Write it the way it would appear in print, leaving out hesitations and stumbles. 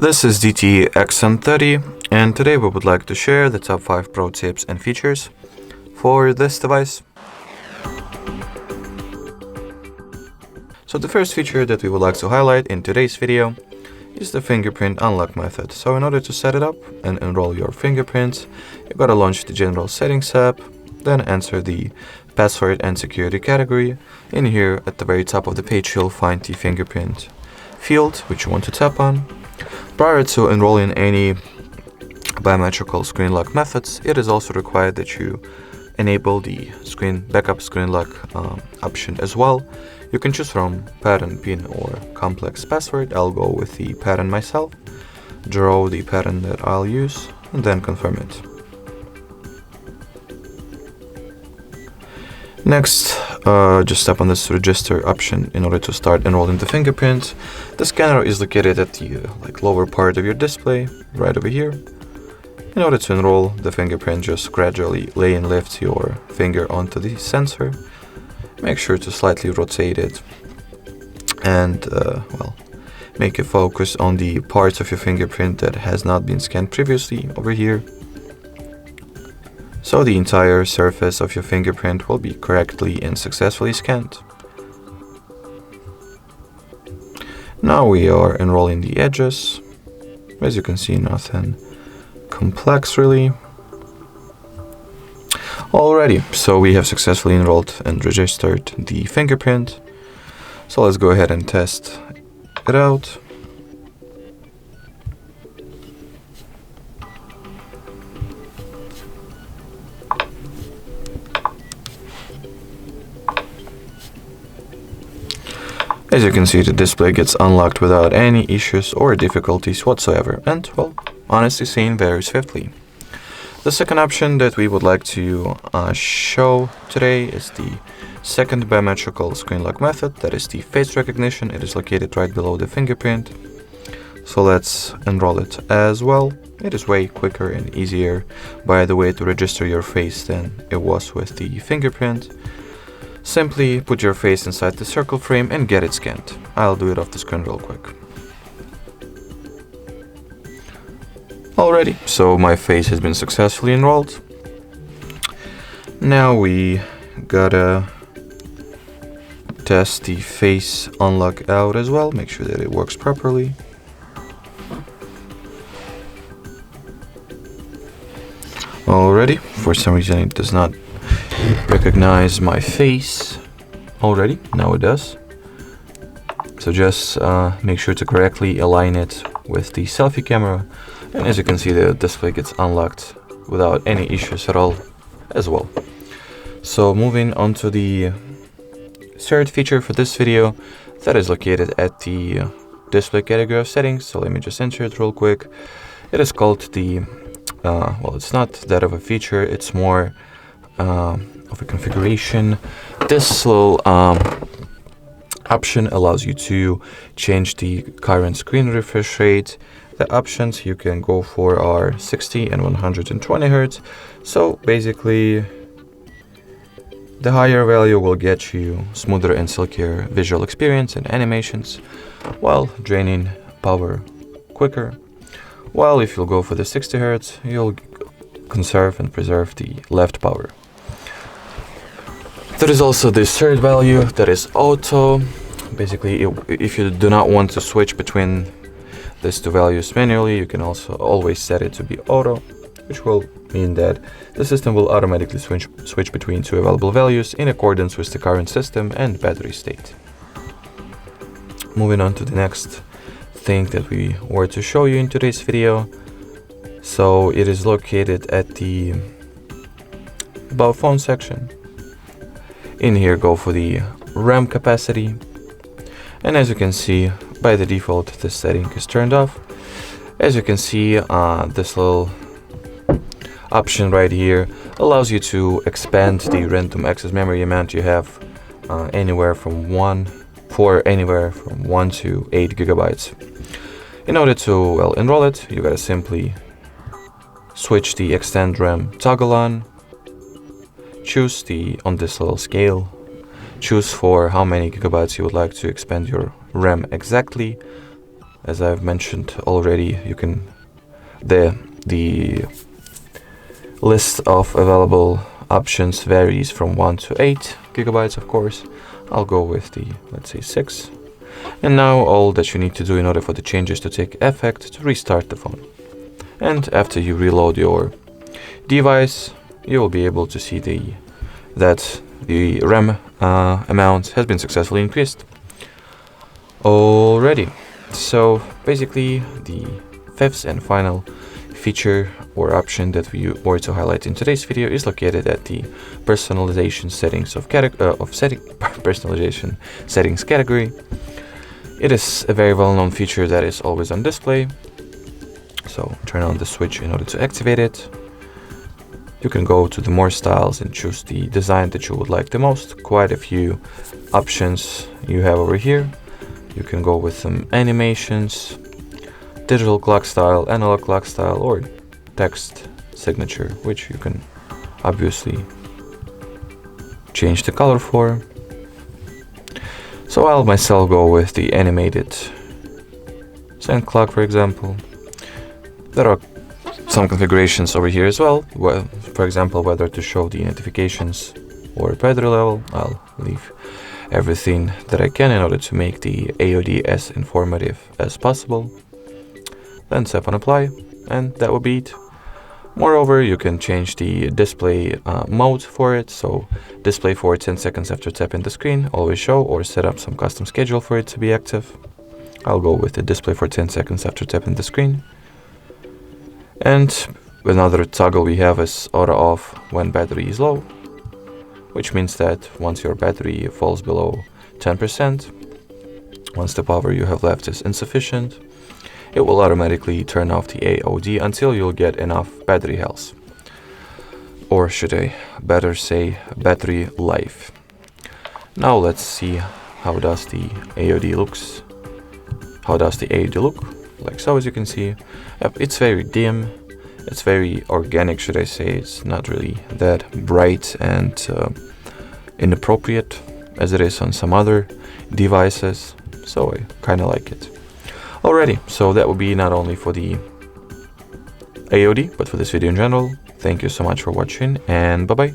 This is ZTE Axon 30, and today we would like to share the top 5 pro tips and features for this device. So the first feature that we would like to highlight in today's video is the fingerprint unlock method. So in order to set it up and enroll your fingerprints, you gotta launch the general settings app, then enter the password and security category. In here at the very top of the page you'll find the fingerprint field which you want to tap on. Prior to enrolling any biometrical screen lock methods, it is also required that you enable the backup screen lock option as well. You can choose from pattern, PIN, or complex password. I'll go with the pattern myself, draw the pattern that I'll use, and then confirm it. Next, just tap on this register option in order to start enrolling the fingerprint. The scanner is located at the lower part of your display, right over here. In order to enroll the fingerprint, just gradually lay and lift your finger onto the sensor. Make sure to slightly rotate it and make it focus on the parts of your fingerprint that has not been scanned previously over here. So the entire surface of your fingerprint will be correctly and successfully scanned. Now we are enrolling the edges. As you can see, nothing complex really. Alrighty, so we have successfully enrolled and registered the fingerprint. So let's go ahead and test it out. As you can see, the display gets unlocked without any issues or difficulties whatsoever, and, well, honestly saying, very swiftly. The second option that we would like to show today is the second biometrical screen lock method, that is the face recognition. It is located right below the fingerprint. So let's enroll it as well. It is way quicker and easier, by the way, to register your face than it was with the fingerprint. Simply put your face inside the circle frame and get it scanned. I'll do it off the screen real quick. Alrighty, so my face has been successfully enrolled. Now we gotta test the face unlock out as well, make sure that it works properly. Alrighty, for some reason it does not recognize my face already. Now it does. So just make sure to correctly align it with the selfie camera, and as you can see, the display gets unlocked without any issues at all as well. So moving on to the third feature for this video, that is located at the display category of settings. So let me just enter it real quick. It is called the it's not that of a feature, it's more of a configuration. This little option allows you to change the current screen refresh rate. The options you can go for are 60 and 120 Hz. So basically, the higher value will get you smoother and silkier visual experience and animations, while draining power quicker. While if you'll go for the 60 Hz, you'll conserve and preserve the left power. There is also this third value, that is auto. Basically, if you do not want to switch between these two values manually, you can also always set it to be auto, which will mean that the system will automatically switch between two available values in accordance with the current system and battery state. Moving on to the next thing that we were to show you in today's video. So it is located at the About Phone section. In here, go for the RAM capacity, and as you can see, by the default this setting is turned off. As you can see, this little option right here allows you to expand the random access memory amount you have anywhere from 1 to 8 gigabytes. In order to enroll it, you gotta simply switch the extend RAM toggle on, choose on this little scale, choose for how many gigabytes you would like to expand your RAM exactly, as I've mentioned already, you can the list of available options varies from 1 to 8 gigabytes, of course. I'll go with the, let's say, 6. And now all that you need to do in order for the changes to take effect to restart the phone. And after you reload your device, you will be able to see that the RAM amount has been successfully increased. Alrighty, so basically the fifth and final feature or option that we were to highlight in today's video is located at the personalization settings personalization settings category. It is a very well-known feature that is always on display. So turn on the switch in order to activate it. You can go to the more styles and choose the design that you would like the most. Quite a few options you have over here. You can go with some animations, digital clock style, analog clock style, or text signature, which you can obviously change the color for. So I'll myself go with the animated cent clock, for example. There are some configurations over here as well. Well, for example, whether to show the notifications or battery level. I'll leave everything that I can in order to make the AOD as informative as possible. Then tap on apply, and that will be it. Moreover, you can change the display mode for it, so display for 10 seconds after tapping the screen, always show, or set up some custom schedule for it to be active. I'll go with the display for 10 seconds after tapping the screen. And another toggle we have is auto off when battery is low, which means that once your battery falls below 10%, once the power you have left is insufficient, it will automatically turn off the AOD until you'll get enough battery health. Or should I better say battery life. Now let's see how does the AOD looks. How does the AOD look? Like so, as you can see, it's very dim. It's very organic, should I say. It's not really that bright and inappropriate as it is on some other devices. So I kind of like it. Alrighty, so that would be not only for the AOD, but for this video in general. Thank you so much for watching, and bye-bye.